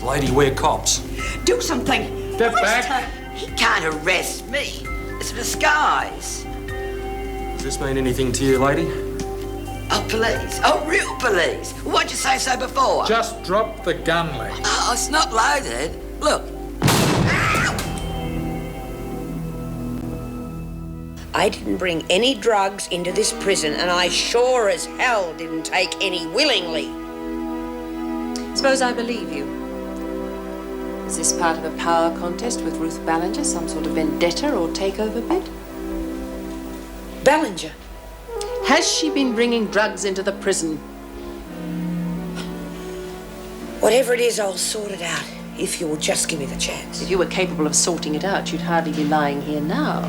Lady, we're cops. Do something. Step back. Her. He can't arrest me. It's a disguise. Does this mean anything to you, lady? Oh, police. Oh, real police. Why'd you say so before? Just drop the gun, lady. Oh, it's not loaded. Look. I didn't bring any drugs into this prison, and I sure as hell didn't take any willingly. Suppose I believe you. Is this part of a power contest with Ruth Ballinger, some sort of vendetta or takeover bid? Ballinger? Has she been bringing drugs into the prison? Whatever it is, I'll sort it out, if you'll just give me the chance. If you were capable of sorting it out, you'd hardly be lying here now.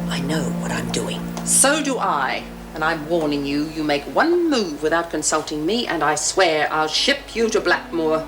I know what I'm doing. So do I. And I'm warning you, you make one move without consulting me, and I swear I'll ship you to Blackmoor.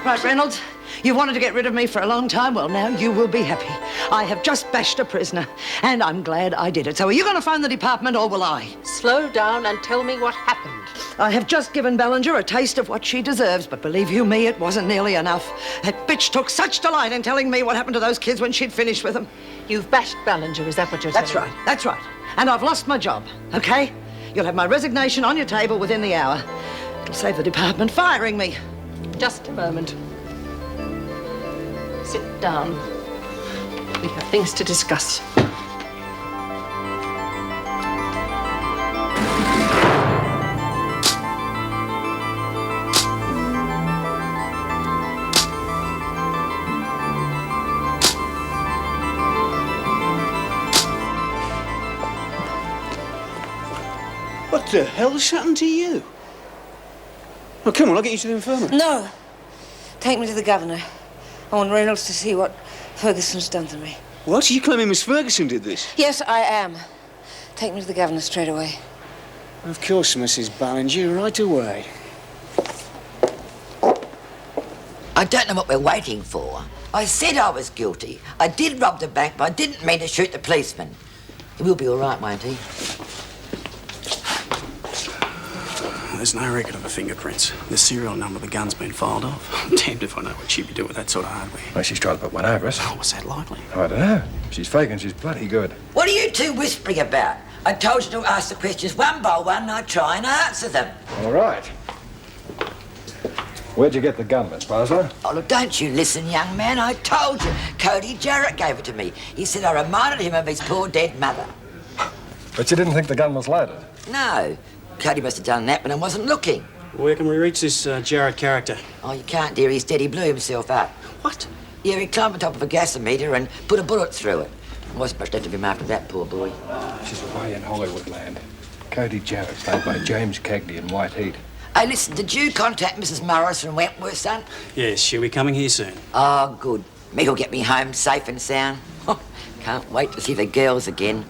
Right, Reynolds. You wanted to get rid of me for a long time. Well, now you will be happy. I have just bashed a prisoner, and I'm glad I did it. So are you going to phone the department, or will I? Slow down and tell me what happened. I have just given Ballinger a taste of what she deserves, but believe you me, it wasn't nearly enough. That bitch took such delight in telling me what happened to those kids when she'd finished with them. You've bashed Ballinger, is that what you're That's telling me? right, that's right. And I've lost my job, okay? You'll have my resignation on your table within the hour. It'll save the department firing me. Just a moment. Sit down. We have things to discuss. What the hell's happened to you? Oh, come on, I'll get you to the infirmary. No. Take me to the governor. I want Reynolds to see what Ferguson's done to me. What? Are you claiming Miss Ferguson did this? Yes, I am. Take me to the governor straight away. Of course, Mrs. Ballinger, right away. I don't know what we're waiting for. I said I was guilty. I did rob the bank, but I didn't mean to shoot the policeman. He will be all right, won't he? There's no record of her fingerprints. The serial number of the gun's been filed off. I'm damned if I know what she'd be doing with that sort of hardware. Well, she's tried to put one over us. Oh, was that likely? I don't know. She's faking she's bloody good. What are you two whispering about? I told you to ask the questions one by one, and I try and answer them. All right. Where'd you get the gun, Miss Parslow? Oh, look, don't you listen, young man. I told you. Cody Jarrett gave it to me. He said I reminded him of his poor dead mother. But you didn't think the gun was loaded? No. Cody must have done that when I wasn't looking. Where can we reach this Jarrett character? Oh, you can't, dear. He's dead. He blew himself up. What? Yeah, he climbed on top of a gasometer and put a bullet through it. There wasn't much left of him after that, poor boy. She's away in Hollywood land. Cody Jarrett, played by James Cagney in White Heat. Hey, listen, did you contact Mrs. Morris from Wentworth, son? Yes, she'll be coming here soon. Oh, good. Me'll get me home safe and sound. Can't wait to see the girls again.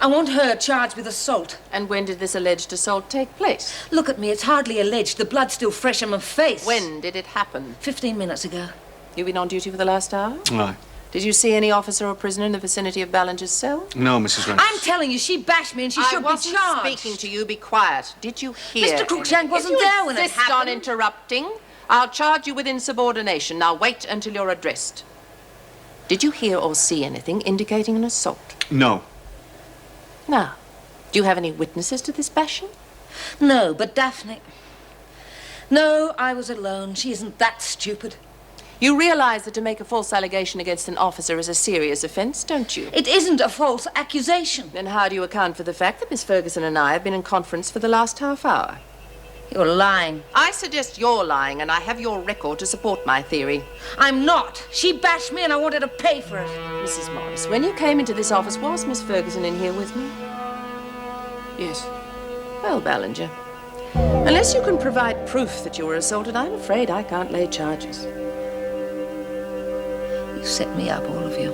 I want her charged with assault. And when did this alleged assault take place? Look at me, it's hardly alleged. The blood's still fresh on my face. When did it happen? 15 minutes ago. You've been on duty for the last hour? No. Did you see any officer or prisoner in the vicinity of Ballinger's cell? No, Mrs. Reynolds. I'm telling you, she bashed me and she should be charged. I wasn't speaking to you. Be quiet. Did you hear? Mr. Cruikshank wasn't If you there when it insist on happened. interrupting, I'll charge you with insubordination. Now wait until you're addressed. Did you hear or see anything indicating an assault? No. Now, do you have any witnesses to this bashing? No, but Daphne... No, I was alone. She isn't that stupid. You realize that to make a false allegation against an officer is a serious offense, don't you? It isn't a false accusation. Then how do you account for the fact that Miss Ferguson and I have been in conference for the last half hour? You're lying. I suggest you're lying, and I have your record to support my theory. I'm not. She bashed me and I wanted to pay for it. Mrs. Morris, when you came into this office, was Miss Ferguson in here with me? Yes. Well, Ballinger, unless you can provide proof that you were assaulted, I'm afraid I can't lay charges. You set me up, all of you.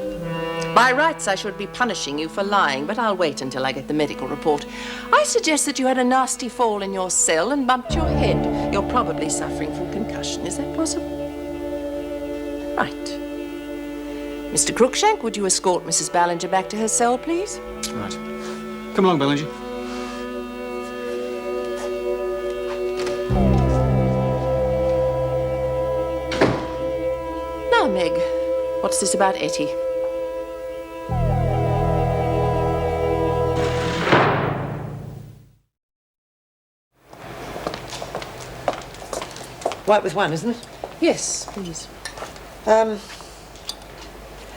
By rights, I should be punishing you for lying, but I'll wait until I get the medical report. I suggest that you had a nasty fall in your cell and bumped your head. You're probably suffering from concussion. Is that possible? Right. Mr. Crookshank, would you escort Mrs. Ballinger back to her cell, please? Right. Come along, Bellinger. Now, Meg, what's this about Etty? White with one, isn't it? Yes, please.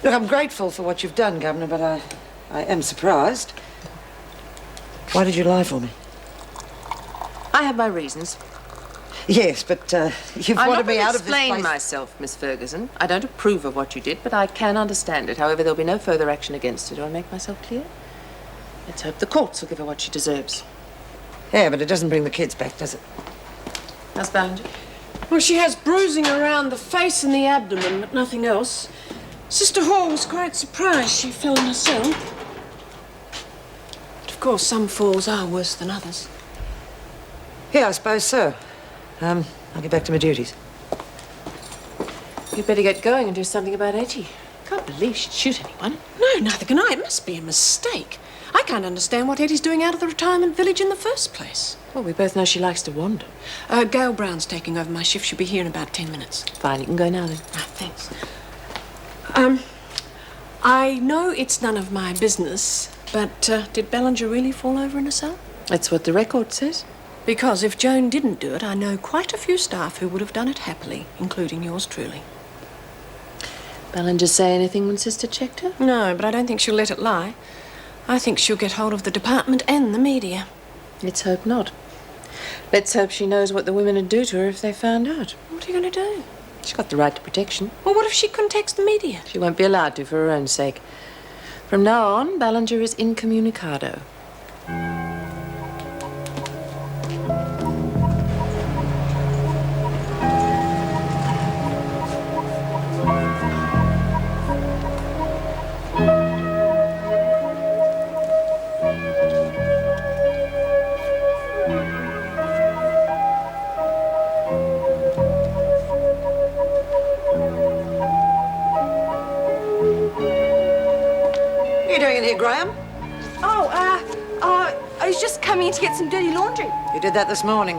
Look, I'm grateful for what you've done, Governor, but I am surprised. Why did you lie for me? I have my reasons. Yes, but you've wanted me out of this place. I'm not going to explain myself, Miss Ferguson. I don't approve of what you did, but I can understand it. However, there'll be no further action against her. Do I make myself clear? Let's hope the courts will give her what she deserves. Yeah, but it doesn't bring the kids back, does it? How's Ballinger? Well, she has bruising around the face and the abdomen, but nothing else. Sister Hall was quite surprised she fell in her cell. But of course, some falls are worse than others. Yeah, I suppose so. I'll get back to my duties. You'd better get going and do something about Etty. Can't believe she'd shoot anyone. No, neither can I. It must be a mistake. I can't understand what Etty's doing out of the retirement village in the first place. Well, we both know she likes to wander. Gail Brown's taking over my shift. She'll be here in about 10 minutes. Fine, you can go now then. Ah, thanks. I know it's none of my business, but did Ballinger really fall over in a cell? That's what the record says. Because if Joan didn't do it, I know quite a few staff who would have done it happily, including yours truly. Ballinger say anything when Sister checked her? No, but I don't think she'll let it lie. I think she'll get hold of the department and the media. Let's hope not. Let's hope she knows what the women would do to her if they found out. What are you going to do? She's got the right to protection. Well, what if she contacts the media? She won't be allowed to for her own sake. From now on, Ballinger is incommunicado. What are you doing in here, Graham? I was just coming in to get some dirty laundry. You did that this morning.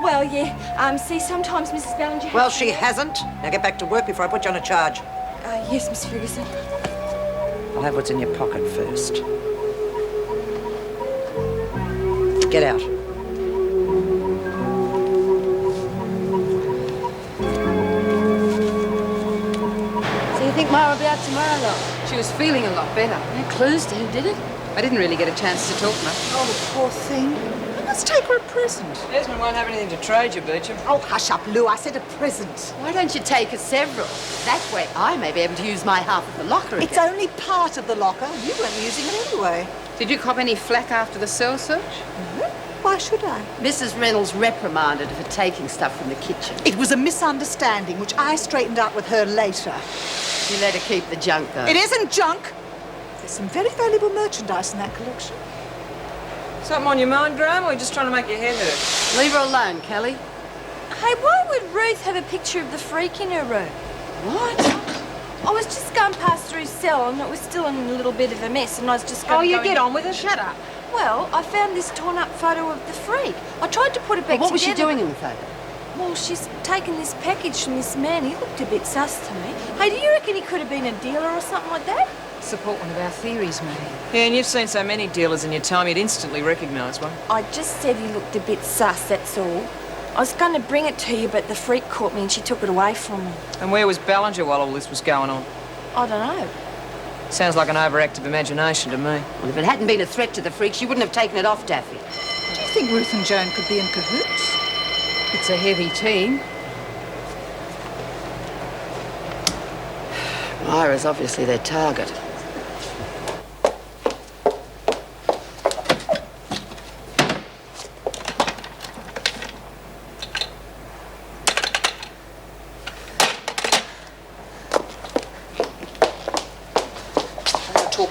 Well, yeah. See, sometimes Mrs. Ballinger... Well, she hasn't. Now get back to work before I put you on a charge. Yes, Miss Ferguson. I'll have what's in your pocket first. Get out. So you think Mara will be out tomorrow, love? She was feeling a lot better. No clues to who did it. I didn't really get a chance to talk much. Oh, the poor thing. Let's take her a present. Desmond won't have anything to trade you, Beecham. Oh, hush up, Lou. I said a present. Why don't you take her several? That way I may be able to use my half of the locker again. It's only part of the locker. You weren't using it anyway. Did you cop any flack after the cell search? No. Why should I? Mrs. Reynolds reprimanded her for taking stuff from the kitchen. It was a misunderstanding, which I straightened out with her later. You let her keep the junk, though. It isn't junk. There's some very valuable merchandise in that collection. Something on your mind, Graham, or are you just trying to make your head hurt? Leave her alone, Kelly. Hey, why would Ruth have a picture of the freak in her room? What? I was just going past Ruth's cell and it was still in a little bit of a mess and I was just going... Oh, you get on with it? Shut up. Well, I found this torn-up photo of the freak. I tried to put it back What was together. she doing in the photo? Well, she's taken this package from this man. He looked a bit sus to me. Hey, do you reckon he could have been a dealer or something like that? Support one of our theories, maybe. Yeah, and you've seen so many dealers in your time, you'd instantly recognise one. I just said he looked a bit sus, that's all. I was going to bring it to you, but the freak caught me and she took it away from me. And where was Ballinger while all this was going on? I don't know. Sounds like an overactive imagination to me. Well, if it hadn't been a threat to the freak, she wouldn't have taken it off Daffy. Do you think Ruth and Joan could be in cahoots? It's a heavy team. Myra's obviously their target.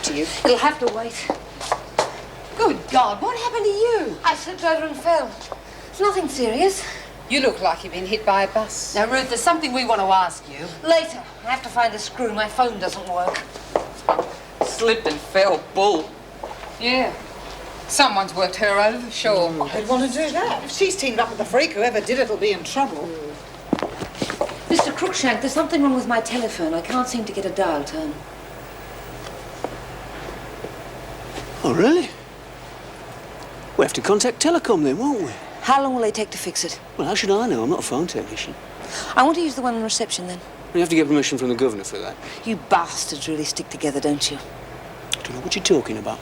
To you. It'll have to wait. Good God, what happened to you? I slipped over and fell. It's nothing serious. You look like you've been hit by a bus. Now, Ruth, there's something we want to ask you. Later. I have to find the screw. My phone doesn't work. Slipped and fell, bull. Yeah. Someone's worked her over, sure. I'd want to do that. If she's teamed up with the freak, whoever did it'll be in trouble. Mr. Cruikshank, there's something wrong with my telephone. I can't seem to get a dial tone. Oh, really? We have to contact Telecom then, won't we? How long will they take to fix it? Well, how should I know? I'm not a phone technician. I want to use the one on reception then. You have to get permission from the governor for that. You bastards really stick together, don't you? I don't know what you're talking about.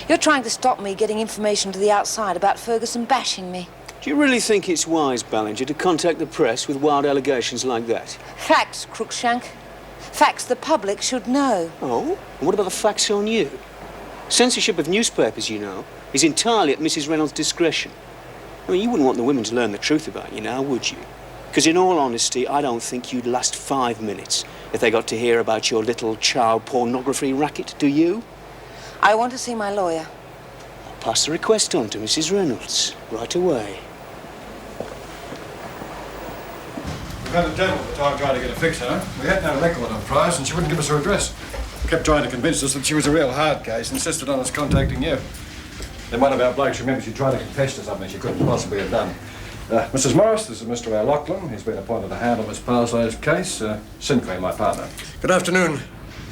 You're trying to stop me getting information to the outside about Ferguson bashing me. Do you really think it's wise, Ballinger, to contact the press with wild allegations like that? Facts, Cruikshank. Facts the public should know. Oh? And what about the facts on you? Censorship of newspapers, you know, is entirely at Mrs. Reynolds' discretion. I mean, you wouldn't want the women to learn the truth about you now, would you? Because in all honesty, I don't think you'd last 5 minutes if they got to hear about your little child pornography racket, do you? I want to see my lawyer. I'll pass the request on to Mrs. Reynolds right away. We've had a devil of a time trying to get a fix on her. We had no record on Price, and she wouldn't give us her address. Kept trying to convince us that she was a real hard case, insisted on us contacting you. Then one of our blokes remembered she tried to confess to something she couldn't possibly have done. Mrs. Morris, this is Mr. O'Loughlin. He's been appointed to handle Miss Parslow's case. Sinclair, my partner. Good afternoon.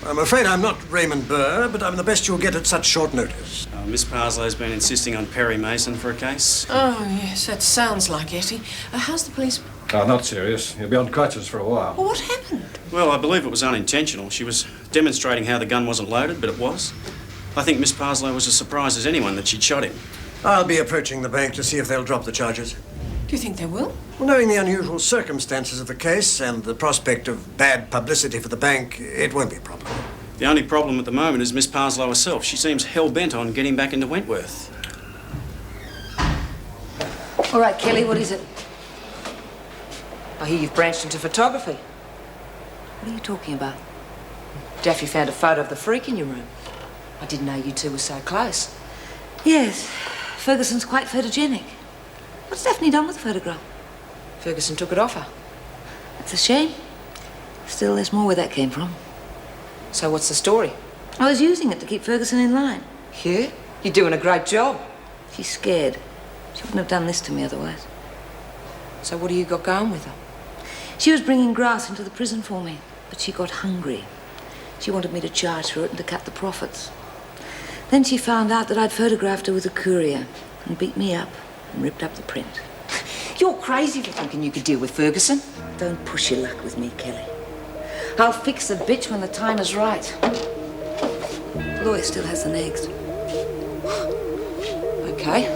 I'm afraid I'm not Raymond Burr, but I'm the best you'll get at such short notice. Miss Parslow's been insisting on Perry Mason for a case. Oh, yes, that sounds like Etty. How's the police? Oh, not serious. He'll be on crutches for a while. Well, what happened? Well, I believe it was unintentional. She was demonstrating how the gun wasn't loaded, but it was. I think Miss Parslow was as surprised as anyone that she'd shot him. I'll be approaching the bank to see if they'll drop the charges. Do you think they will? Well, knowing the unusual circumstances of the case and the prospect of bad publicity for the bank, it won't be a problem. The only problem at the moment is Miss Parslow herself. She seems hell-bent on getting back into Wentworth. All right, Kelly, what is it? I hear you've branched into photography. What are you talking about? Daffy found a photo of the freak in your room. I didn't know you two were so close. Yes, Ferguson's quite photogenic. What's Daphne done with the photograph? Ferguson took it off her. That's a shame. Still, there's more where that came from. So what's the story? I was using it to keep Ferguson in line. Yeah? You're doing a great job. She's scared. She wouldn't have done this to me otherwise. So what do you got going with her? She was bringing grass into the prison for me, but she got hungry. She wanted me to charge for it and to cut the profits. Then she found out that I'd photographed her with a courier and beat me up and ripped up the print. You're crazy for thinking you could deal with Ferguson. Don't push your luck with me, Kelly. I'll fix the bitch when the time is right. The lawyer still has the next. Okay.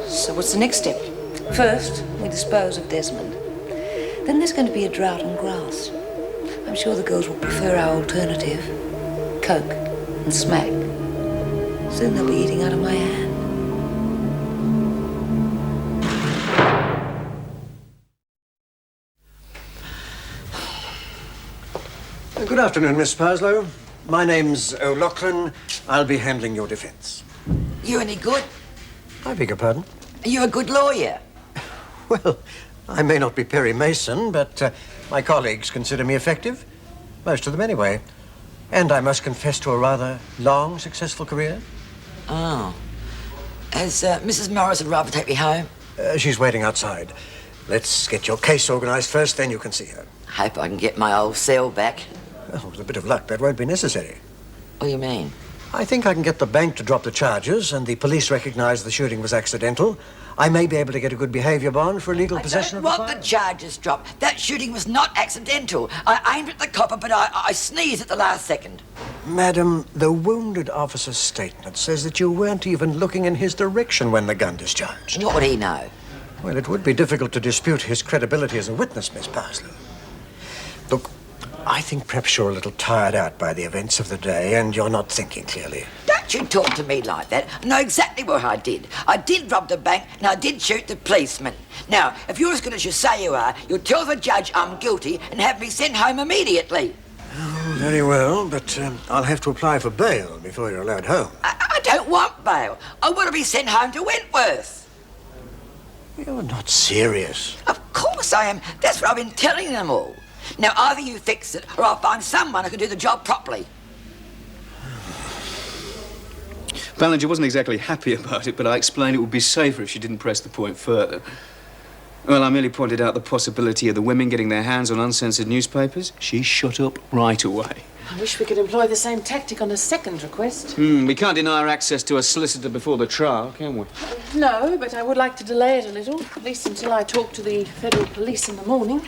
So what's the next step? First, we dispose of Desmond. Then there's going to be a drought on grass. I'm sure the girls will prefer our alternative. Coke and smack. Soon they'll be eating out of my hand. Good afternoon, Miss Parslow. My name's O'Loughlin. I'll be handling your defense. You any good? I beg your pardon? Are you a good lawyer? Well, I may not be Perry Mason, but my colleagues consider me effective. Most of them, anyway. And I must confess to a rather long, successful career. Oh. Has Mrs. Morris arrived to take me home? She's waiting outside. Let's get your case organized first, then you can see her. Hope I can get my old cell back. Oh, with a bit of luck, that won't be necessary. What do you mean? I think I can get the bank to drop the charges, and the police recognize the shooting was accidental. I may be able to get a good behavior bond for illegal possession of the I don't want the charges dropped. That shooting was not accidental. I aimed at the copper, but I sneezed at the last second. Madam, the wounded officer's statement says that you weren't even looking in his direction when the gun discharged. What would he know? Well, it would be difficult to dispute his credibility as a witness, Miss Parslow. Look, I think perhaps you're a little tired out by the events of the day and you're not thinking clearly. Don't you talk to me like that. I know exactly what I did. I did rob the bank and I did shoot the policeman. Now, if you're as good as you say you are, you'll tell the judge I'm guilty and have me sent home immediately. Oh, very well, but I'll have to apply for bail before you're allowed home. I don't want bail. I want to be sent home to Wentworth. You're not serious. Of course I am. That's what I've been telling them all. Now, either you fix it, or I'll find someone who can do the job properly. Ballinger wasn't exactly happy about it, but I explained it would be safer if she didn't press the point further. Well, I merely pointed out the possibility of the women getting their hands on uncensored newspapers. She shut up right away. I wish we could employ the same tactic on a second request. We can't deny her access to a solicitor before the trial, can we? No, but I would like to delay it a little, at least until I talk to the Federal Police in the morning.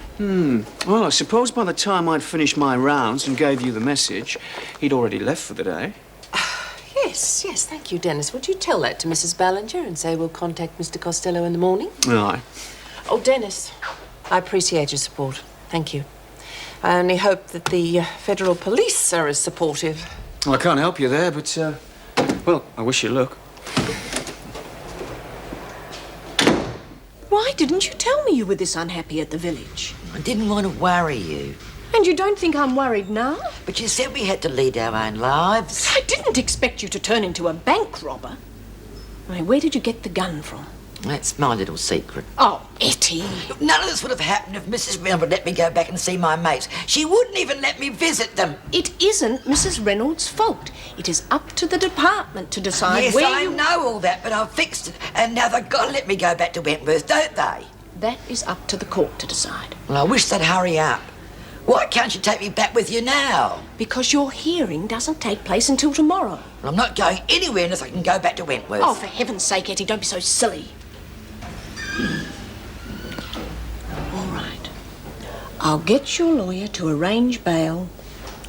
Well, I suppose by the time I'd finished my rounds and gave you the message, he'd already left for the day. Yes, thank you, Dennis. Would you tell that to Mrs. Ballinger and say we'll contact Mr. Costello in the morning? Aye. Oh, Dennis, I appreciate your support. Thank you. I only hope that the Federal Police are as supportive. Well, I can't help you there, but, well, I wish you luck. Why didn't you tell me you were this unhappy at the village? I didn't want to worry you. And you don't think I'm worried now? But you said we had to lead our own lives. I didn't expect you to turn into a bank robber. I mean, where did you get the gun from? That's my little secret. Oh, Etty. Look, none of this would have happened if Mrs. Reynolds would let me go back and see my mates. She wouldn't even let me visit them. It isn't Mrs. Reynolds' fault. It is up to the department to decide yes, where I know all that, but I've fixed it. And now they've got to let me go back to Wentworth, don't they? That is up to the court to decide. Well, I wish they'd hurry up. Why can't you take me back with you now? Because your hearing doesn't take place until tomorrow. Well, I'm not going anywhere unless I can go back to Wentworth. Oh, for heaven's sake, Etty, don't be so silly. All right. I'll get your lawyer to arrange bail,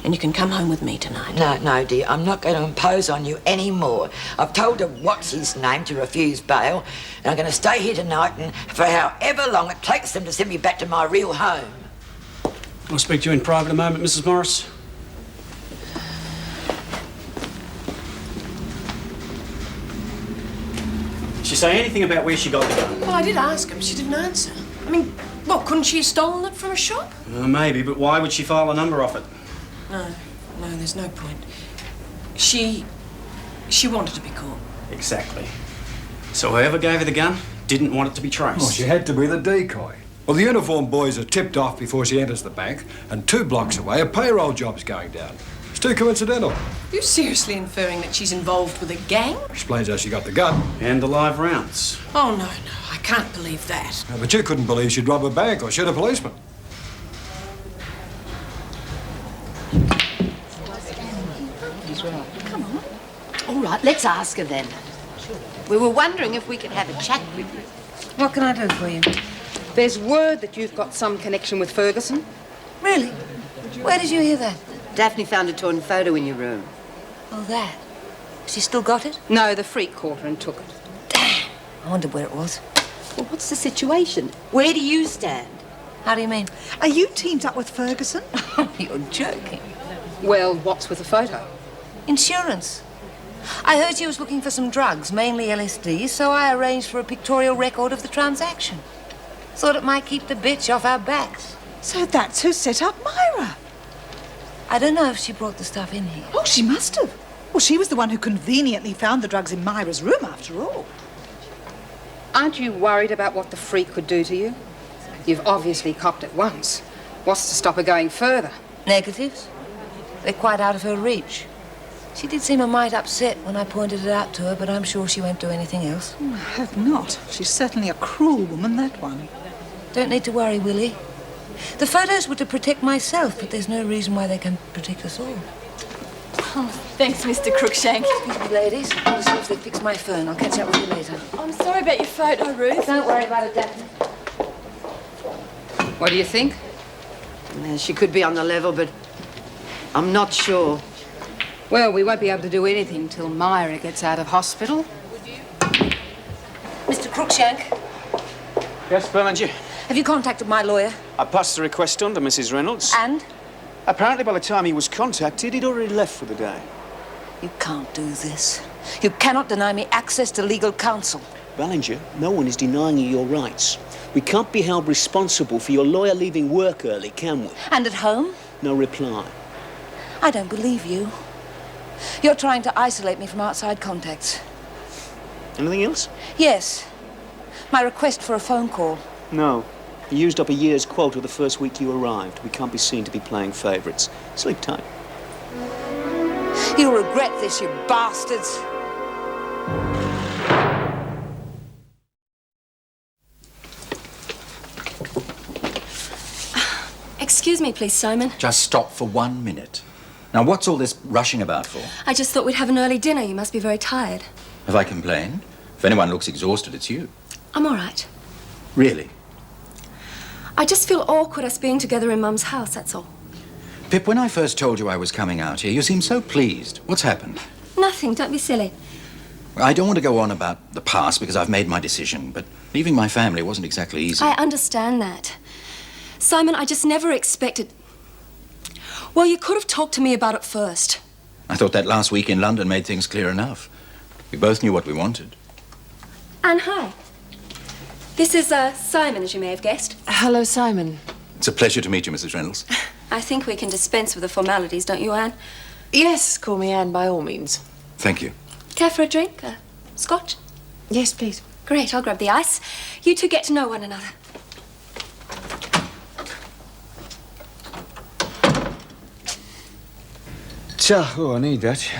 and you can come home with me tonight. No, dear, I'm not going to impose on you anymore. I've told her what's his name to refuse bail, and I'm going to stay here tonight and for however long it takes them to send me back to my real home. I'll speak to you in private a moment, Mrs. Morris. Did she say anything about where she got the gun? Well, I did ask her, but she didn't answer. I mean, what, couldn't she have stolen it from a shop? Maybe, but why would she file a number off it? No, there's no point. She wanted to be caught. Exactly. So whoever gave her the gun didn't want it to be traced. Well, she had to be the decoy. Well, the uniformed boys are tipped off before she enters the bank, and 2 blocks away, a payroll job's going down. It's too coincidental. Are you seriously inferring that she's involved with a gang? Explains how she got the gun. And the live rounds. Oh, no, I can't believe that. But you couldn't believe she'd rob a bank or shoot a policeman. Come on. All right, let's ask her then. We were wondering if we could have a chat with you. What can I do for you? There's word that you've got some connection with Ferguson. Really? Where did you hear that? Daphne found a torn photo in your room. Oh, that. She still got it? No, the freak caught her and took it. Damn. I wondered where it was. Well, what's the situation? Where do you stand? How do you mean? Are you teamed up with Ferguson? You're joking. Well, what's with the photo? Insurance. I heard she was looking for some drugs, mainly LSD, so I arranged for a pictorial record of the transaction. Thought it might keep the bitch off our backs. So that's who set up Myra. I don't know if she brought the stuff in here. Oh, she must have. Well, she was the one who conveniently found the drugs in Myra's room, after all. Aren't you worried about what the freak could do to you? You've obviously copped it once. What's to stop her going further? Negatives. They're quite out of her reach. She did seem a mite upset when I pointed it out to her, but I'm sure she won't do anything else. I hope not. She's certainly a cruel woman, that one. Don't need to worry, Willie. The photos were to protect myself, but there's no reason why they can protect us all. Oh, thanks, Mr. Crookshank. Excuse me, ladies. I'll see if they fix my phone. I'll catch up with you later. I'm sorry about your photo, Ruth. Don't worry about it, Daphne. What do you think? She could be on the level, but I'm not sure. Well, we won't be able to do anything till Myra gets out of hospital. Mr. Crookshank, Yes, Ballinger? have you contacted my lawyer? I passed the request on to Mrs. Reynolds. And? Apparently, by the time he was contacted, he'd already left for the day. You can't do this. You cannot deny me access to legal counsel. Ballinger, no one is denying you your rights. We can't be held responsible for your lawyer leaving work early, can we? And at home? No reply. I don't believe you. You're trying to isolate me from outside contacts. Anything else? Yes. My request for a phone call. No. You used up a year's quota the first week you arrived. We can't be seen to be playing favourites. Sleep tight. You'll regret this, you bastards. Excuse me, please, Simon. Just stop for 1 minute. Now, what's all this rushing about for? I just thought we'd have an early dinner. You must be very tired. Have I complained? If anyone looks exhausted, it's you. I'm all right. Really? I just feel awkward us being together in Mum's house, that's all. Pip, when I first told you I was coming out here, you seemed so pleased. What's happened? Nothing, don't be silly. I don't want to go on about the past because I've made my decision, but leaving my family wasn't exactly easy. I understand that. Simon, I just never expected... Well, you could have talked to me about it first. I thought that last week in London made things clear enough. We both knew what we wanted. Anne, hi. This is, Simon, as you may have guessed. Hello, Simon. It's a pleasure to meet you, Mrs. Reynolds. I think we can dispense with the formalities, don't you, Anne? Yes, call me Anne by all means. Thank you. Care for a drink? Scotch? Yes, please. Great, I'll grab the ice. You two get to know one another. I need that.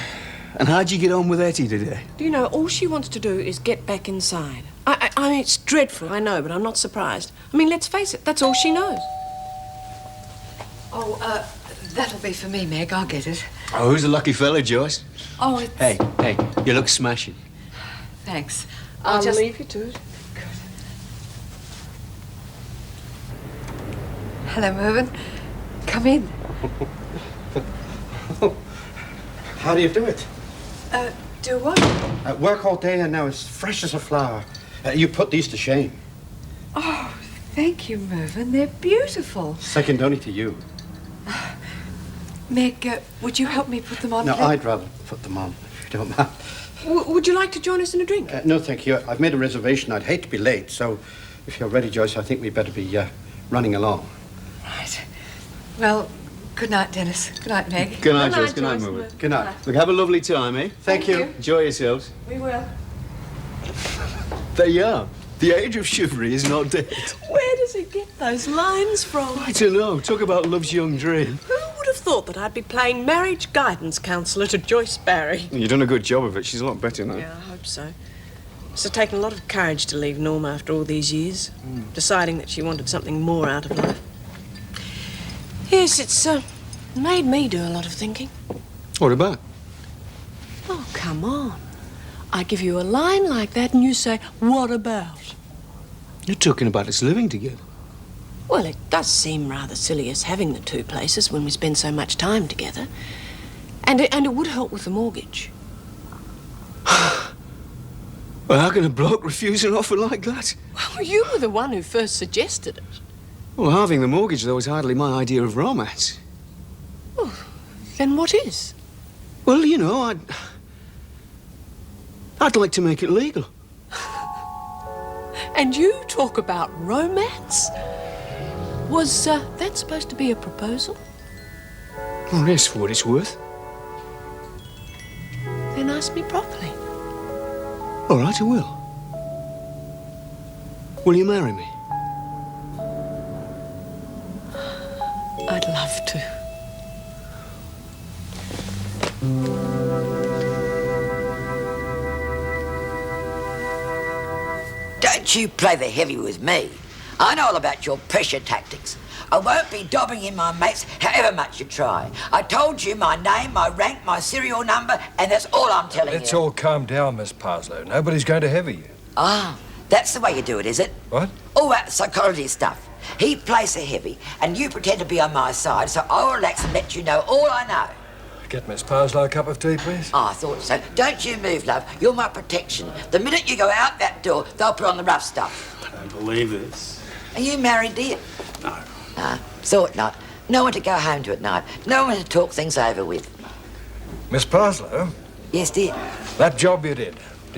And how'd you get on with Etty today? Do you know, all she wants to do is get back inside. I mean, it's dreadful, I know, but I'm not surprised. I mean, let's face it, that's all she knows. Oh, that'll be for me, Meg. I'll get it. Oh, who's the lucky fella, Joyce? Oh, it's... Hey, you look smashing. Thanks. I'll just leave you to it. Hello, Mervyn. Come in. How do you do it? Do what? Work all day and now it's fresh as a flower. You put these to shame. Oh, thank you, Mervyn. They're beautiful. Second only to you. Meg, would you help me put them on? No, please? I'd rather put them on, if you don't mind. Would you like to join us in a drink? No, thank you. I've made a reservation. I'd hate to be late, so if you're ready, Joyce, I think we'd better be running along. Right. Well, good night, Dennis. Good night, Meg. Good night, Joyce. Good night, Mervyn. Good night. Look, have a lovely time, eh? Thank you. Enjoy yourselves. We will. There you are. The age of chivalry is not dead. Where does he get those lines from? I don't know. Talk about love's young dream. Who would have thought that I'd be playing marriage guidance counsellor to Joyce Barry? You've done a good job of it. She's a lot better now. Yeah, I hope so. It's taken a lot of courage to leave Norma after all these years, deciding that she wanted something more out of life. Yes, it's made me do a lot of thinking. What about? Oh, come on. I give you a line like that and you say, what about? You're talking about us living together. Well, it does seem rather silly us having the two places when we spend so much time together. And it would help with the mortgage. Well, how can a bloke refuse an offer like that? Well, you were the one who first suggested it. Well, halving the mortgage, though, is hardly my idea of romance. Well, then what is? Well, you know, I'd like to make it legal. And you talk about romance? Was that supposed to be a proposal? Well, yes, for what it's worth. Then ask me properly. All right, I will. Will you marry me? I'd love to. Don't you play the heavy with me. I know all about your pressure tactics. I won't be dobbing in my mates however much you try. I told you my name, my rank, my serial number, and that's all I'm telling you. Let's all calm down, Miss Parslow. Nobody's going to heavy you. Ah, that's the way you do it, is it? What? All that psychology stuff. He plays the heavy, and you pretend to be on my side, so I'll relax and let you know all I know. Get Miss Parslow a cup of tea, please. Oh, I thought so. Don't you move, love. You're my protection. The minute you go out that door, they'll put on the rough stuff. I don't believe this. Are you married, dear? No. No, thought not. No one to go home to at night. No one to talk things over with. Miss Parslow? Yes, dear? That job you did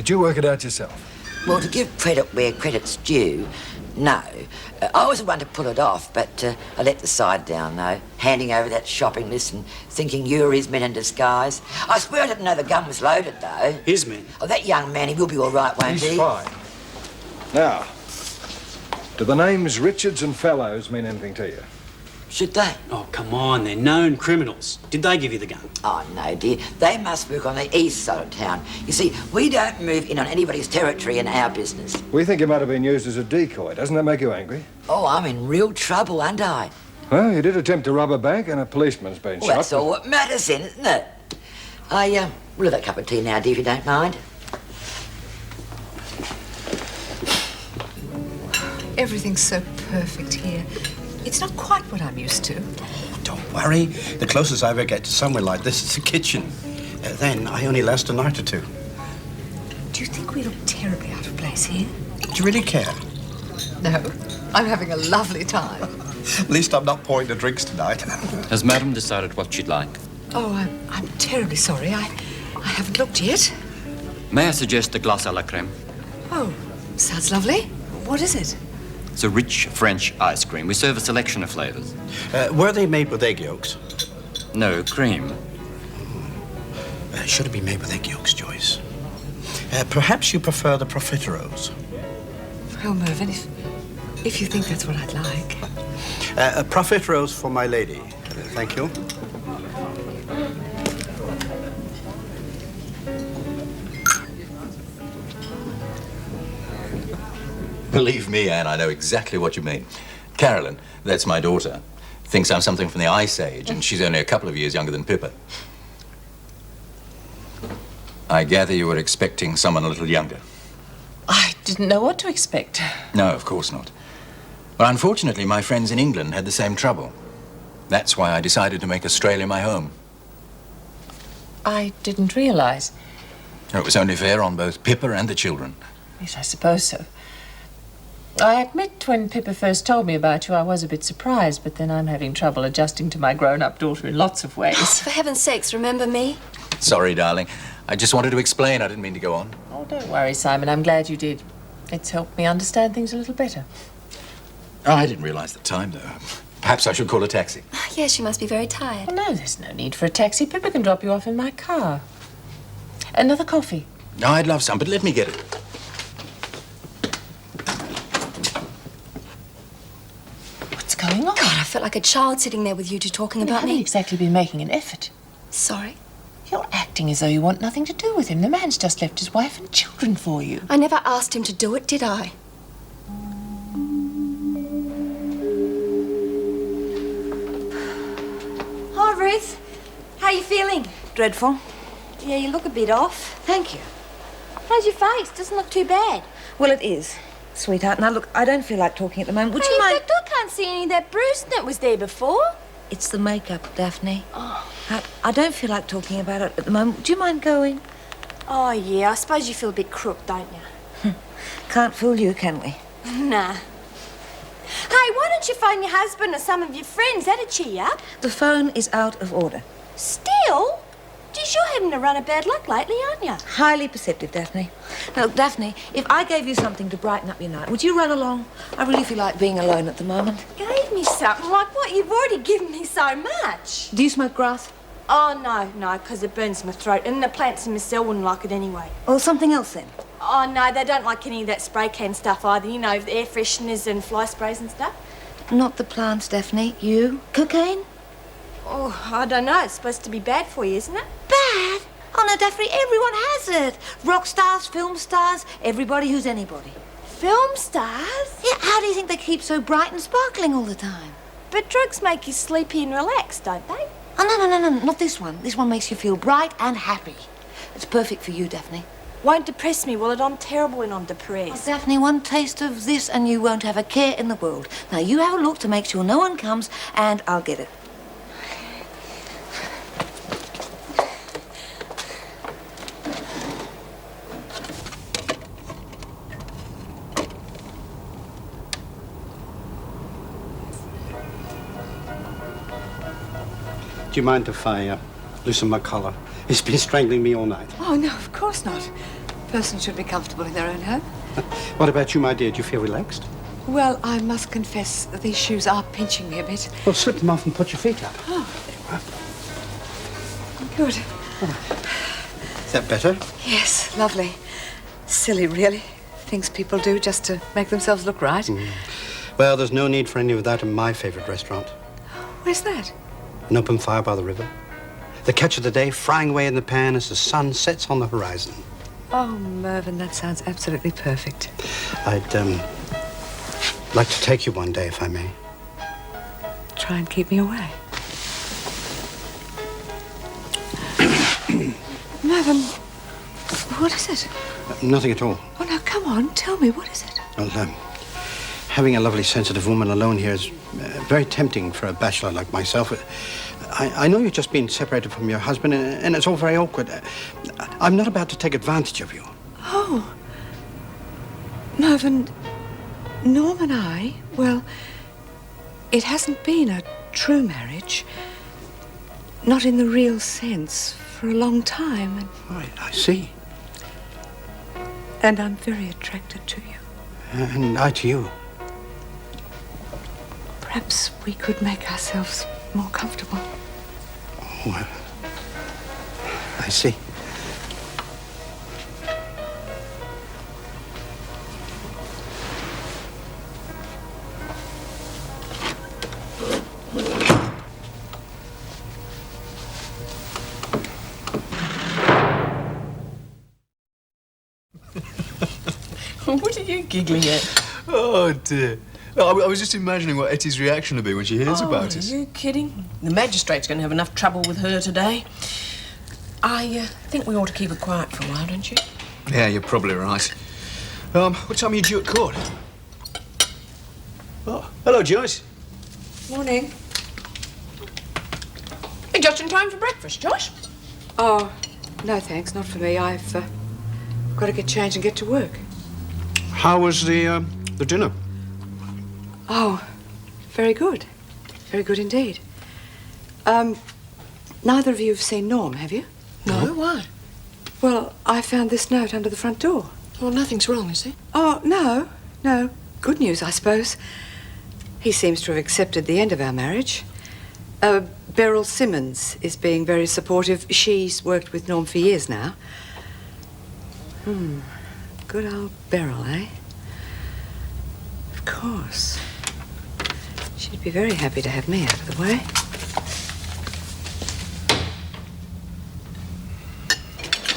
you work it out yourself? Well, to give credit where credit's due, no. I was the one to pull it off, but I let the side down, though, handing over that shopping list and thinking you were his men in disguise. I swear I didn't know the gun was loaded, though. His men? Oh, that young man, he will be all right, won't he? He's fine. Now, Do the names Richards and Fellows mean anything to you? Should they? Oh, come on, they're known criminals. Did they give you the gun? Oh, no, dear. They must work on the east side of town. You see, we don't move in on anybody's territory in our business. We think you might have been used as a decoy. Doesn't that make you angry? Oh, I'm in real trouble, aren't I? Well, you did attempt to rob a bank and a policeman's been Well, shot. that's all what matters then, isn't it? We'll have a cup of tea now, dear, if you don't mind. Everything's so perfect here. It's not quite what I'm used to. Don't worry. The closest I ever get to somewhere like this is the kitchen. Then I only last a night or two. Do you think we look terribly out of place here? Do you really care? No. I'm having a lovely time. At least I'm not pouring the drinks tonight. Has Madam decided what she'd like? Oh, I'm terribly sorry. I haven't looked yet. May I suggest a glace à la crème? Oh, sounds lovely. What is it? It's a rich French ice cream. We serve a selection of flavors. Were they made with egg yolks? No, cream. Should it be made with egg yolks, Joyce? Perhaps you prefer the profiteroles. Oh, Mervyn, if you think that's what I'd like. Profiteroles for my lady. Thank you. Believe me, Anne, I know exactly what you mean. Carolyn, that's my daughter, thinks I'm something from the Ice Age, and she's only a couple of years younger than Pippa. I gather you were expecting someone a little younger. I didn't know what to expect. No, of course not. Well, unfortunately, my friends in England had the same trouble. That's why I decided to make Australia my home. I didn't realize. It was only fair on both Pippa and the children. Yes, I suppose so. I admit when Pippa first told me about you, I was a bit surprised, but then I'm having trouble adjusting to my grown-up daughter in lots of ways. For heaven's sakes, remember me? Sorry, darling. I just wanted to explain. I didn't mean to go on. Oh, don't worry, Simon. I'm glad you did. It's helped me understand things a little better. Oh, I didn't realize the time, though. Perhaps I should call a taxi. Yes, you must be very tired. Well, no, there's no need for a taxi. Pippa can drop you off in my car. Another coffee? No, I'd love some, but let me get it. What's going on? God, I felt like a child sitting there with you two talking about haven't me. exactly been making an effort. Sorry. You're acting as though you want nothing to do with him. The man's just left his wife and children for you. I never asked him to do it, did I? Hi, Ruth. How are you feeling? Dreadful. Yeah, you look a bit off. Thank you. How's your face? Doesn't look too bad. Well, it is, sweetheart. Now, look, I don't feel like talking at the moment. Would Hey, you in mind... fact, I can't see any of that bruising that was there before. It's the makeup, Daphne. I don't feel like talking about it at the moment. Would you mind going? Oh, yeah, I suppose you feel a bit crook, don't you? Can't fool you, can we? Nah. Hey, why don't you phone your husband or some of your friends? That'd cheer you up. The phone is out of order. Still? Geez, you're having a run of bad luck lately, aren't you? Highly perceptive, Daphne. Now, look, Daphne, if I gave you something to brighten up your night, would you run along? I really feel like being alone at the moment. Gave me something like what? You've already given me so much. Do you smoke grass? Oh, no, because it burns my throat. And the plants in my cell wouldn't like it anyway. Or something else, then? Oh, no, they don't like any of that spray can stuff either. You know, the air fresheners and fly sprays and stuff. Not the plants, Daphne. You? Cocaine? Oh, I don't know. It's supposed to be bad for you, isn't it? Bad? Oh, no, Daphne, everyone has it. Rock stars, film stars, everybody who's anybody. Film stars? Yeah, how do you think they keep so bright and sparkling all the time? But drugs make you sleepy and relaxed, don't they? Oh, no, not this one. This one makes you feel bright and happy. It's perfect for you, Daphne. Won't depress me, will it? I'm terrible when I'm depressed. Oh, Daphne, one taste of this and you won't have a care in the world. Now, you have a look to make sure no one comes, and I'll get it. Do you mind if I loosen my collar? It's been strangling me all night. Oh, no, of course not. A person should be comfortable in their own home. What about you, my dear? Do you feel relaxed? Well, I must confess that these shoes are pinching me a bit. Well, slip them off and put your feet up. Oh. Good. Is that better? Yes, lovely. Silly, really. Things people do just to make themselves look right. Well, there's no need for any of that in my favourite restaurant. Where's that? An open fire by the river. The catch of the day frying away in the pan as the sun sets on the horizon. Oh, Mervyn, that sounds absolutely perfect. I'd like to take you one day, if I may. Try and keep me away. Mervyn, what is it? Nothing at all. Oh, now, come on, tell me, what is it? Well, having a lovely, sensitive woman alone here is very tempting for a bachelor like myself. I know you've just been separated from your husband, and it's all very awkward. I'm not about to take advantage of you. Oh. Mervyn, Norm and I, well, it hasn't been a true marriage. Not in the real sense, for a long time. And, Right, I see. and I'm very attracted to you. And I to you. Perhaps we could make ourselves more comfortable. Well, I see. What are you giggling at? Oh, dear. I was just imagining what Etty's reaction will be when she hears about us. Are you kidding? The magistrate's going to have enough trouble with her today. I think we ought to keep it quiet for a while, don't you? Yeah, you're probably right. What time are you due at court? Oh, hello, Joyce. Morning. You're just in time for breakfast, Josh. Oh, no thanks, not for me. I've got to get changed and get to work. How was the dinner? Oh, very good. Very good indeed. Neither of you have seen Norm, have you? No, why? Well, I found this note under the front door. Well, nothing's wrong, is there? Oh, no. Good news, I suppose. He seems to have accepted the end of our marriage. Beryl Simmons is being very supportive. She's worked with Norm for years now. Good old Beryl, eh? Of course. She'd be very happy to have me out of the way.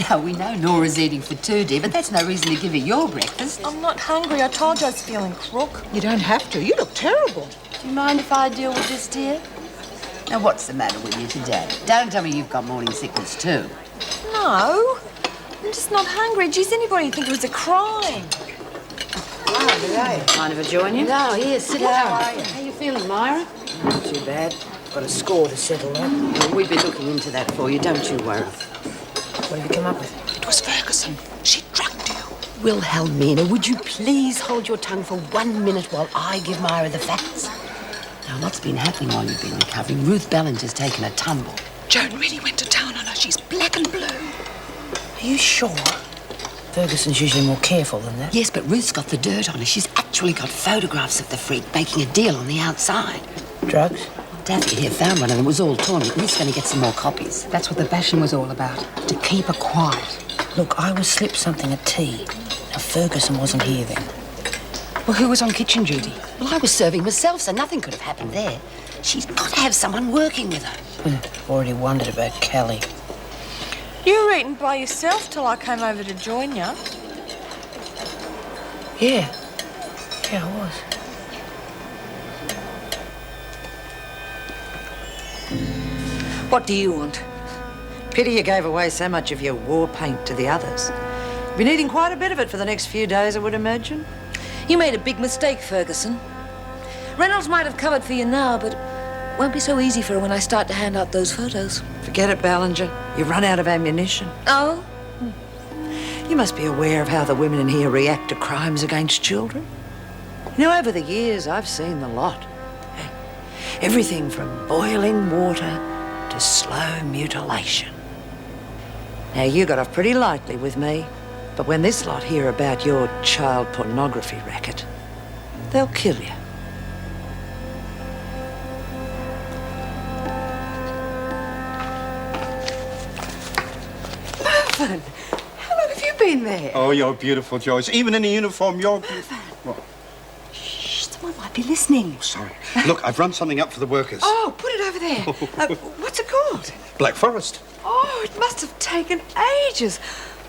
Now, we know Nora's eating for two, dear, but that's no reason to give her your breakfast. I'm not hungry. I told you I was feeling crook. You don't have to. You look terrible. Do you mind if I deal with this, dear? Now, what's the matter with you today? Don't tell me you've got morning sickness, too. No. I'm just not hungry. Geez, anybody would think it was a crime. Mind if I join you? No, here, sit down. How you feeling, Myra? Not too bad. Got a score to settle, though. Well, we've been looking into that for you, don't you worry. What have you come up with? It was Ferguson. She drugged you. Wilhelmina, would you please hold your tongue for 1 minute while I give Myra the facts? Now, what's been happening while you've been recovering? Ruth Bellinger's taken a tumble. Joan really went to town on her. She's black and blue. Are you sure? Ferguson's usually more careful than that. Yes, but Ruth's got the dirt on her. She's actually got photographs of the freak making a deal on the outside. Drugs? Daffy here found one and it was all torn. Ruth's going to get some more copies. That's what the bashing was all about, to keep her quiet. Look, I was slipped something at tea. Now, Ferguson wasn't here then. Well, who was on kitchen duty? Well, I was serving myself, so nothing could have happened there. She's got to have someone working with her. I've already wondered about Kelly. You were eating by yourself till I came over to join you. Yeah. Yeah, I was. What do you want? Pity you gave away so much of your war paint to the others. Been eating quite a bit of it for the next few days, I would imagine. You made a big mistake, Ferguson. Reynolds might have covered for you now, but it won't be so easy for her when I start to hand out those photos. Forget it, Ballinger. You've run out of ammunition. Oh? You must be aware of how the women in here react to crimes against children. You know, over the years, I've seen the lot. Everything from boiling water to slow mutilation. Now, you got off pretty lightly with me, but when this lot hear about your child pornography racket, they'll kill you. Mervyn, how long have you been there? Oh, you're beautiful, Joyce. Even in a uniform, you're beautiful. What? Shh, someone might might be listening. Sorry. Look, I've run something up for the workers. Oh, put it over there. What's it called? Black Forest. Oh, it must have taken ages.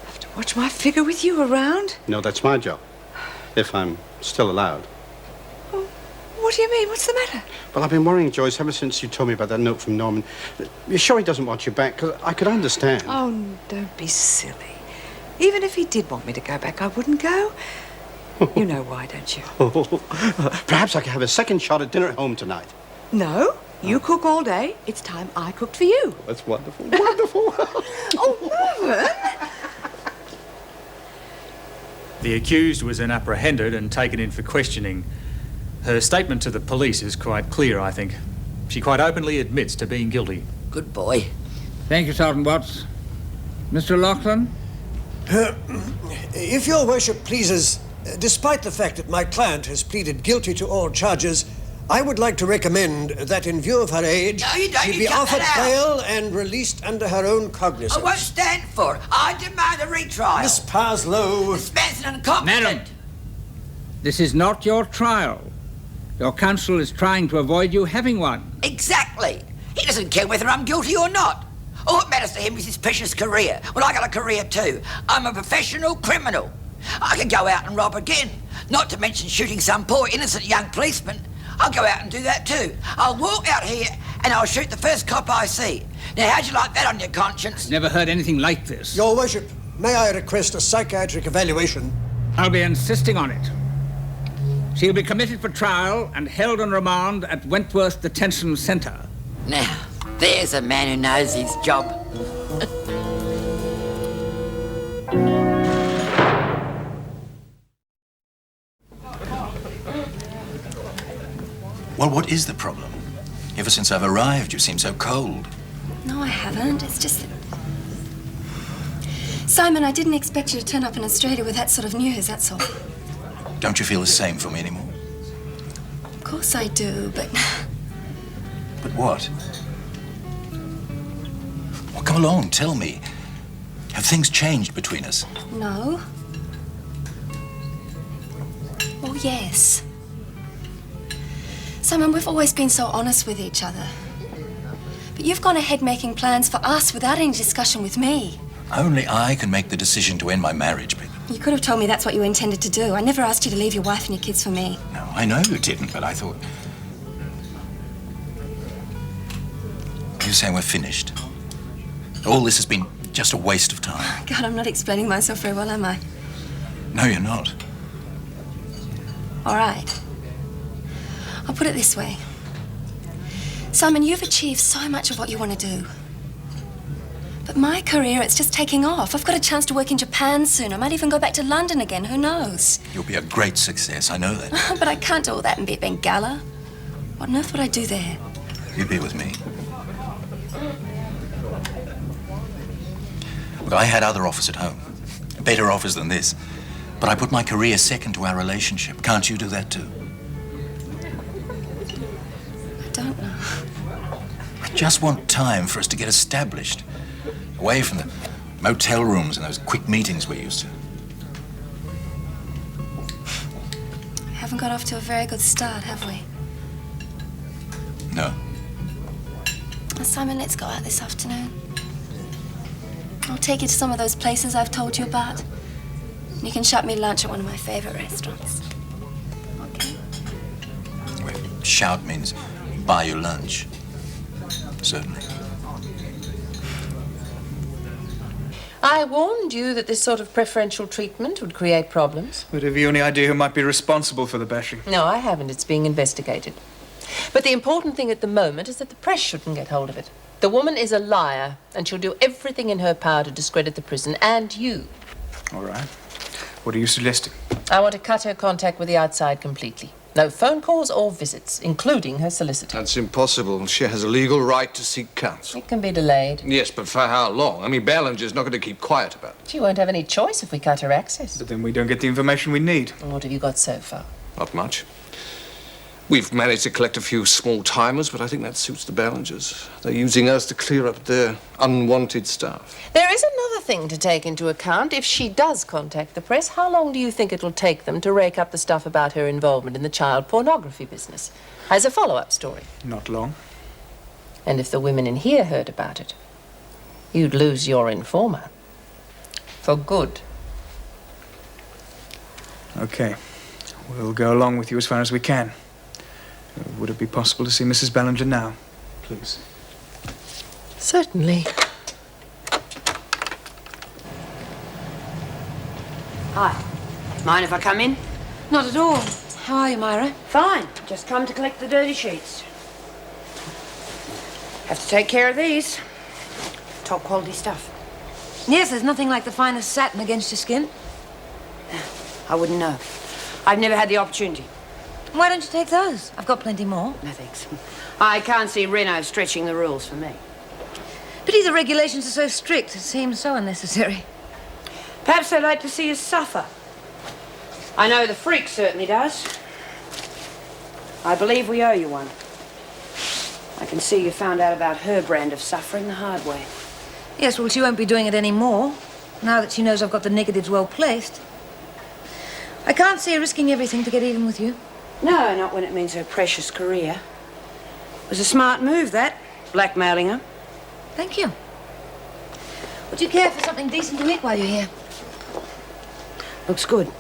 I have to watch my figure with you around. No, that's my job. If I'm still allowed. What do you mean? What's the matter? Well, I've been worrying, Joyce, ever since you told me about that note from Norman. You're sure he doesn't want you back? Because I could understand. Oh, don't be silly. Even if he did want me to go back, I wouldn't go. You know why, don't you? Perhaps I could have a second shot at dinner at home tonight. No, you cook all day. It's time I cooked for you. That's wonderful. Wonderful. Oh, Mervyn! The accused was then apprehended and taken in for questioning. Her statement to the police is quite clear, I think. She quite openly admits to being guilty. Good boy. Thank you, Sergeant Watts. Mr. Lachlan? If your worship pleases, despite the fact that my client has pleaded guilty to all charges, I would like to recommend that in view of her age, No, you don't. she You be cut offered that out. bail and released under her own cognizance. I won't stand for it. I demand a retrial. Miss Parslow. This man's an incompetent. Madam, this is not your trial. Your counsel is trying to avoid you having one. Exactly. He doesn't care whether I'm guilty or not. All that matters to him is his precious career. Well, I got a career too. I'm a professional criminal. I could go out and rob again. Not to mention shooting some poor innocent young policeman. I'll go out and do that too. I'll walk out here and I'll shoot the first cop I see. Now, how'd you like that on your conscience? Never heard anything like this. Your worship, may I request a psychiatric evaluation? I'll be insisting on it. She'll be committed for trial and held on remand at Wentworth Detention Centre. Now, there's a man who knows his job. Well, what is the problem? Ever since I've arrived, you seem so cold. No, I haven't. It's just that... Simon, I didn't expect you to turn up in Australia with that sort of news, that's all. Don't you feel the same for me anymore? Of course I do, but... But what? Well, come along, tell me. Have things changed between us? No. Oh, yes. Simon, we've always been so honest with each other. But you've gone ahead making plans for us without any discussion with me. Only I can make the decision to end my marriage, baby. You could have told me that's what you intended to do. I never asked you to leave your wife and your kids for me. No, I know you didn't, but I thought... You're saying we're finished? All this has been just a waste of time. God, I'm not explaining myself very well, am I? No, you're not. All right. I'll put it this way. Simon, you've achieved so much of what you want to do. But my career, it's just taking off. I've got a chance to work in Japan soon. I might even go back to London again. Who knows? You'll be a great success, I know that. But I can't do all that and be at Bengala. What on earth would I do there? You'd be with me. Look, I had other offers at home. Better offers than this. But I put my career second to our relationship. Can't you do that too? I don't know. I just want time for us to get established. Away from the motel rooms and those quick meetings we're used to. We haven't got off to a very good start, have we? No. Well, Simon, let's go out this afternoon. I'll take you to some of those places I've told you about. And you can shop me lunch at one of my favorite restaurants. Okay? Wait, shout means buy you lunch. Certainly. I warned you that this sort of preferential treatment would create problems. But have you any idea who might be responsible for the bashing? No, I haven't. It's being investigated. But the important thing at the moment is that the press shouldn't get hold of it. The woman is a liar, and she'll do everything in her power to discredit the prison and you. All right. What are you suggesting? I want to cut her contact with the outside completely. No phone calls or visits, including her solicitor. That's impossible. She has a legal right to seek counsel. It can be delayed. Yes, but for how long? I mean, Ballinger's not going to keep quiet about it. She won't have any choice if we cut her access. But then we don't get the information we need. And what have you got so far? Not much. We've managed to collect a few small-timers, but I think that suits the Ballingers. They're using us to clear up their unwanted stuff. There is another thing to take into account. If she does contact the press, how long do you think it'll take them to rake up the stuff about her involvement in the child pornography business? As a follow-up story. Not long. And if the women in here heard about it, you'd lose your informer. For good. Okay. We'll go along with you as far as we can. Would it be possible to see Mrs. Ballinger now, please? Certainly. Hi. Mind if I come in? Not at all. How are you, Myra? Fine. Just come to collect the dirty sheets. Have to take care of these. Top quality stuff. Yes, there's nothing like the finest satin against your skin. I wouldn't know. I've never had the opportunity. Why don't you take those? I've got plenty more. No, thanks. I can't see Reno stretching the rules for me. Pity the regulations are so strict. It seems so unnecessary. Perhaps they'd like to see us suffer. I know the freak certainly does. I believe we owe you one. I can see you found out about her brand of suffering the hard way. Yes, well, she won't be doing it anymore, now that she knows I've got the negatives well placed. I can't see her risking everything to get even with you. No, not when it means her precious career. It was a smart move, that, blackmailing her. Thank you. Would you care for something decent to eat while you're here? Looks good.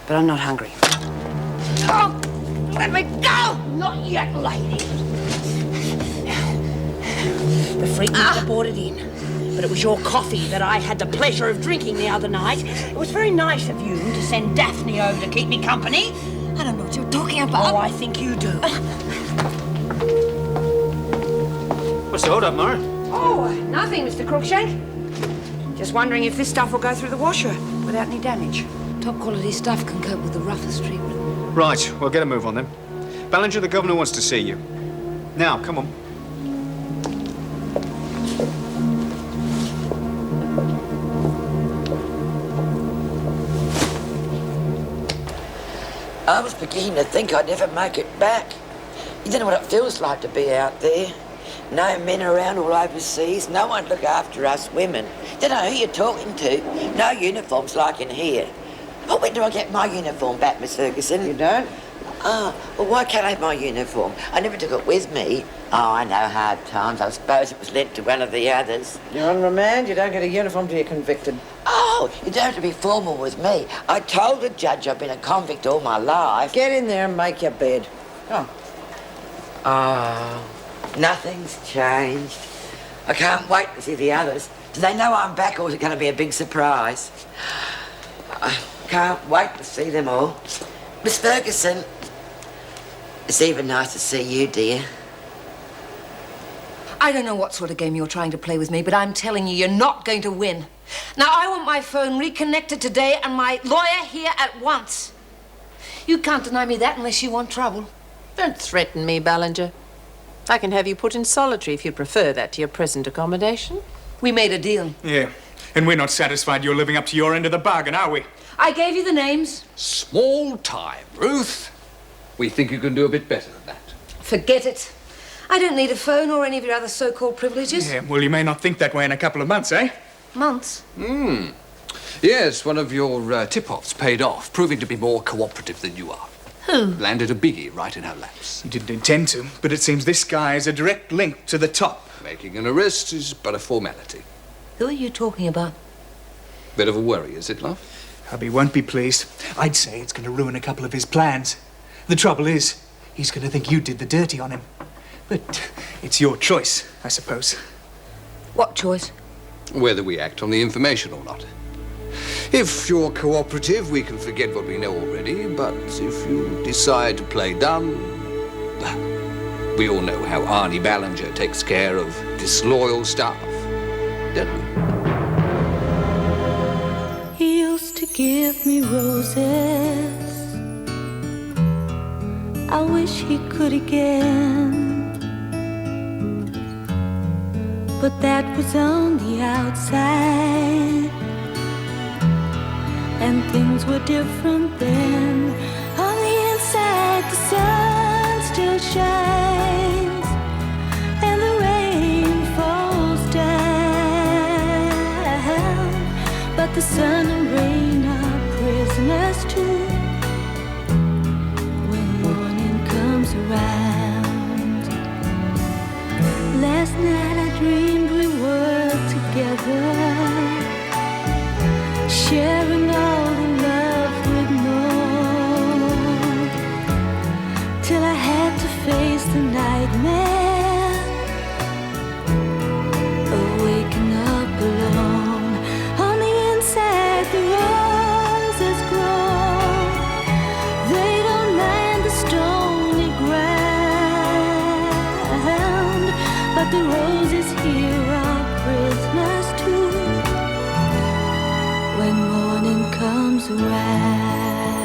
But I'm not hungry. Oh, let me go! Not yet, lady. The freak might have brought it in. But it was your coffee that I had the pleasure of drinking the other night. It was very nice of you to send Daphne over to keep me company. I don't know what you're talking about. Oh, I think you do. What's the hold-up, Myra? Oh, nothing, Mr. Crookshank. Just wondering if this stuff will go through the washer without any damage. Top quality stuff can cope with the roughest treatment. Right, well, get a move on then. Ballinger, the governor wants to see you. Now, come on. I was beginning to think I'd never make it back. You don't know what it feels like to be out there. No men around all overseas, no one to look after us women. Don't know who you're talking to. No uniforms like in here. Oh, when do I get my uniform back, Miss Ferguson? You don't? Oh, well, why can't I have my uniform? I never took it with me. Oh, I know, hard times. I suppose it was lent to one of the others. You're on remand. You don't get a uniform till you're convicted. Oh, you don't have to be formal with me. I told the judge I've been a convict all my life. Get in there and make your bed. Oh. Oh, nothing's changed. I can't wait to see the others. Do they know I'm back, or is it going to be a big surprise? I can't wait to see them all. Miss Ferguson, it's even nice to see you, dear. I don't know what sort of game you're trying to play with me, but I'm telling you, you're not going to win. Now, I want my phone reconnected today and my lawyer here at once. You can't deny me that unless you want trouble. Don't threaten me, Ballinger. I can have you put in solitary if you prefer that to your present accommodation. We made a deal. Yeah, and we're not satisfied you're living up to your end of the bargain, are we? I gave you the names. Small time, Ruth. We think you can do a bit better than that. Forget it. I don't need a phone or any of your other so-called privileges. Yeah, well, you may not think that way in a couple of months, eh? Months? Yes, one of your tip-offs paid off, proving to be more cooperative than you are. Who? Landed a biggie right in her laps. You didn't intend to, but it seems this guy is a direct link to the top. Making an arrest is but a formality. Who are you talking about? Bit of a worry, is it, love? Hubby won't be pleased. I'd say it's going to ruin a couple of his plans. The trouble is, he's going to think you did the dirty on him. But it's your choice, I suppose. What choice? Whether we act on the information or not. If you're cooperative, we can forget what we know already, but if you decide to play dumb, we all know how Arnie Ballinger takes care of disloyal staff, don't we? He used to give me roses. I wish he could again. But that was on the outside, and things were different then. On the inside, the sun together, sharing all the love we'd known, till I had to face the nightmare of waking up alone. On the inside, the roses grow. They don't mind the stony ground, but the roses here are prisoners too when morning comes around.